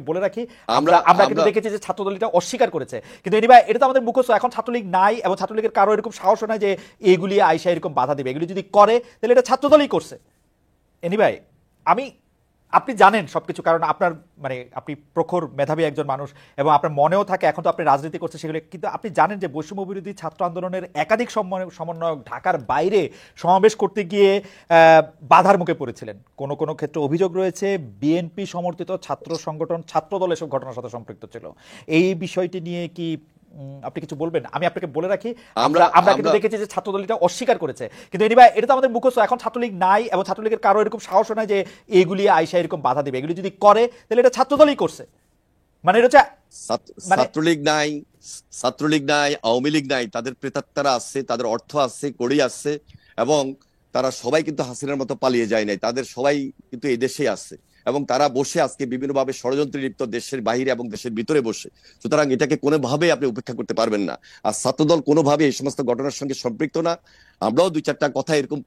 বলে রাখি, আমরা আমরা আমরা কিন্তু আমরা দেখেছি যে ছাত্রদল এটা অস্বীকার করেছে, কিন্তু এনিওয়ে এটা তো আমাদের মুখস্থ। এখন ছাত্রলীগ নাই এবং ছাত্রলীগের কারো এরকম সাহস নাই যে এইগুলি আইসা এরকম বাধা দিবে। এগুলি যদি করে তাহলে এটা ছাত্রদলই করছে। এনিওয়ে আমি, আপনি জানেন সবকিছু, কারণ আপনার মানে আপনি প্রখর মেধাবী একজন মানুষ এবং আপনার মনেও থাকে, এখন তো আপনি রাজনীতি করছে সেগুলো, কিন্তু আপনি জানেন যে বৈষম্য বিরোধী ছাত্র আন্দোলনের একাধিক সমন্বয়ক ঢাকার বাইরে সমাবেশ করতে গিয়ে বাধার মুখে পড়েছিলেন। কোনো কোনো ক্ষেত্রে অভিযোগ রয়েছে বিএনপি সমর্থিত ছাত্র সংগঠন ছাত্রদল এসব ঘটনার সাথে সম্পৃক্ত ছিল। এই বিষয়টি নিয়ে কি আপনি কিছু বলবেন? আমি আপনাকে বলে রাখি, আমরা আমরা কিন্তু আমরা দেখেছি যে ছাত্রদল এটা অস্বীকার করেছে, কিন্তু এনিওয়ে এটা তো আমাদের মুখস্থ। এখন ছাত্রলীগ নাই এবং ছাত্রলীগের কারো এরকম সাহস নাই যে এইগুলি আইসা এরকম বাধা দিবে। এগুলি যদি করে তাহলে এটা ছাত্রদলই করছে। মানে এটা হচ্ছে মানে ছাত্রলীগ নাই, ছাত্রলীগ নাই, আওয়ামী লীগ নাই, তাদের প্রেতাত্মারা আছে, তাদের অর্থ আছে, কড়ি আছে, এবং তারা সবাই কিন্তু হাসিনার মতো পালিয়ে যায় নাই, তাদের সবাই কিন্তু এই দেশেই আছে, এবং তারা বসে আজকে বিভিন্নভাবে ষড়যন্ত্রে লিপ্ত, দেশের বাইরে এবং দেশের ভিতরে বসে। সুতরাং এটাকে কোনোভাবে আপনি উপেক্ষা করতে পারবেন না। আর ছাত্রদল কোনোভাবে এই সমস্ত ঘটনার সঙ্গে সম্পৃক্ত না। আমরাও দুই চারটা কথা এরকম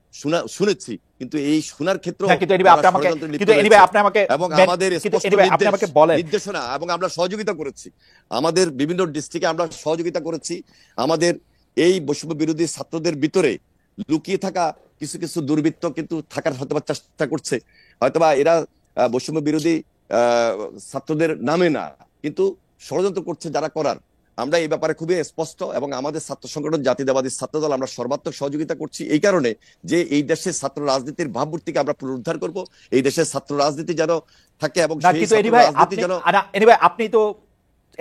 শুনেছি, কিন্তু এই শোনার ক্ষেত্রে হ্যাঁ, কিন্তু এনিওয়ে আপনি আমাকে, কিন্তু এনিওয়ে আপনি আমাকে এবং আমাদের কিন্তু স্পষ্ট এনিওয়ে আপনি আমাকে বলেন। নির্দেশনা, এবং আমরা সহযোগিতা করেছি, আমাদের বিভিন্ন ডিস্ট্রিক্টে আমরা সহযোগিতা করেছি। আমাদের এই বৈষম্য বিরোধী ছাত্রদের ভিতরে লুকিয়ে থাকা কিছু কিছু দুর্বৃত্ত কিন্তু থাকার হয়তোবা চেষ্টা করছে, হয়তোবা এরা বৈষম্য বিরোধী ছাত্রদের নামে না, কিন্তু ষড়যন্ত্র করছে যারা করার। আমরা এই ব্যাপারে খুবই স্পষ্ট, এবং আমাদের ছাত্র সংগঠন জাতীয়তাবাদী ছাত্রদল আমরা সর্বাত্মক সহযোগিতা করছি এই কারণে যে এই দেশের ছাত্র রাজনীতির ভাবমূর্তিকে আমরা পুনরুদ্ধার করব, এই দেশের ছাত্র রাজনীতি যেন থাকে, এবং না সেই কিন্তু ছাত্র এনিওয়ে রাজনীতি আপনি, যেন। না এনিওয়ে আপনি তো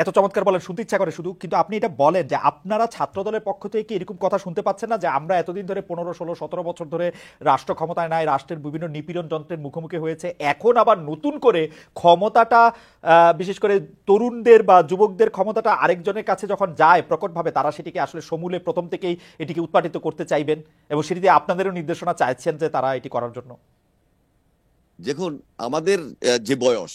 এত চমৎকার বলেন, শুনতে ইচ্ছা করে শুধু, কিন্তু আপনি এটা বলেন যে আপনারা ছাত্রদলের পক্ষ থেকে কি এরকম কথা শুনতে পাচ্ছেন না যে আমরা এতদিন ধরে 15, 16, 17 বছর ধরে রাষ্ট্র ক্ষমতায় নাই, রাষ্ট্রের বিভিন্ন নিপীড়ন যন্ত্রের মুখোমুখি হয়েছে, এখন আবার নতুন করে ক্ষমতাটা বিশেষ করে তরুণদের বা যুবকদের ক্ষমতাটা আরেকজনের কাছে যখন যায় প্রকটভাবে, তারা সেটিকে আসলে সমূলে প্রথম থেকেই এটিকে উৎপাদিত করতে চাইবেন এবং সেটিতে আপনাদেরও নির্দেশনা চাইছেন যে তারা এটি করার জন্য? দেখুন, আমাদের যে বয়স,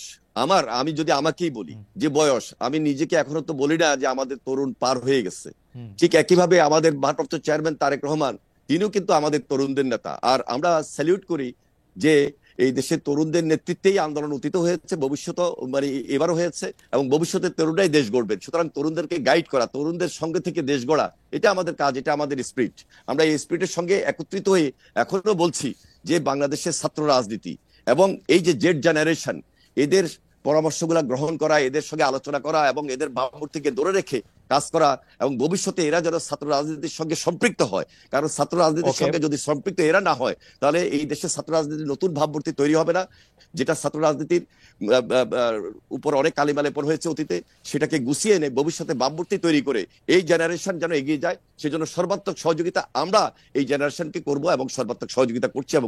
আমি যদি আমাকেই বলি, যে বয়স, আমি নিজেকে এখনো তো বলি না যে আমাদের তরুণ পার হয়ে গেছে। ঠিক একইভাবে আমাদের ভারপ্রাপ্ত চেয়ারম্যান তারেক রহমান, তিনিও কিন্তু আমাদের তরুণদের নেতা। আর আমরা স্যালিউট করি যে এই দেশের তরুণদের নেতৃত্বেই আন্দোলন অতীত হয়েছে, ভবিষ্যৎ মানে এবারও হয়েছে, এবং ভবিষ্যতের তরুণরাই দেশ গড়বেন। সুতরাং তরুণদেরকে গাইড করা, তরুণদের সঙ্গে থেকে দেশ গড়া, এটা আমাদের কাজ, এটা আমাদের স্পিরিট। আমরা এই স্পিরিটের সঙ্গে একত্রিত হয়ে এখনো বলছি যে বাংলাদেশের ছাত্র রাজনীতি এবং এই যে জেড জেনারেশন, এদের পরামর্শগুলা গ্রহণ করা, এদের সঙ্গে আলোচনা করা, এবং এদের ভাবমূর্তিকে ধরে রেখে কাজ করা, এবং ভবিষ্যতে এরা যেন ছাত্র রাজনীতির সঙ্গে সম্পৃক্ত হয়। কারণ ছাত্র রাজনীতির সঙ্গে যদি সম্পৃক্ত এরা না হয়, তাহলে এই দেশের ছাত্র রাজনীতির নতুন ভাবমূর্তি তৈরি হবে না। যেটা ছাত্র রাজনীতির উপর অনেক কালিমালেপন হয়েছে অতীতে, সেটাকে গুছিয়ে এনে ভবিষ্যতে ভাবমূর্তি তৈরি করে এই জেনারেশন যেন এগিয়ে যায়, সেজন্য সর্বাত্মক সহযোগিতা আমরা এই জেনারেশনকে করব এবং সর্বাত্মক সহযোগিতা করছি। এবং